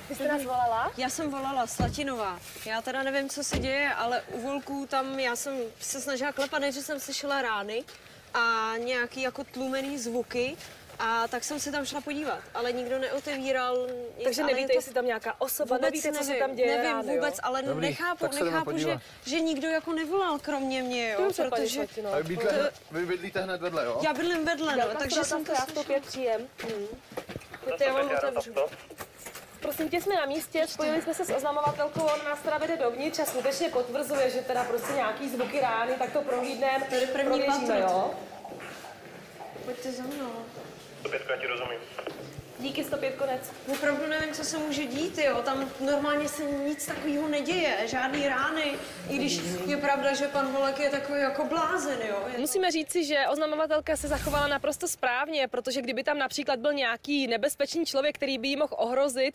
Ty jste nás volala? Já jsem volala, Slatinová. Já teda nevím, co se děje, ale u volků tam já jsem se snažila klepat, než jsem slyšela rány a nějaký jako tlumený zvuky. A tak jsem se tam šla podívat, ale nikdo neotevíral nic. Takže nevíte, jestli tam nějaká osoba, nevíte, co se tam děje. Nevím rány, vůbec, jo? ale Dobrý, nechápu, podívat. že nikdo jako nevolal kromě mě, jo, Dobře, paní protože Slatino. A vy bydlíte hned vedle, jo? já bydlím vedle, no, takže jsem to slyšela. 5 příjem. Pojďte, já vám otevřu. Prosím tě, jsme na místě, spojili jsme se s oznamovatelkou, ona nás teda vede dovnitř a skutečně potvrzuje, že teda prostě nějaký zvuky rány, tak to prohlídneme, Tady první prověříme, patro. jo? Pojďte za mnou. 105, já ti rozumím. Díky, 105 konec. Opravdu nevím, co se může dít, jo. Tam normálně se nic takového neděje, žádný rány, i když je pravda, že pan Volek je takový jako blázen, jo. Musíme říci, že oznamovatelka se zachovala naprosto správně, protože kdyby tam například byl nějaký nebezpečný člověk, který by ji mohl ohrozit,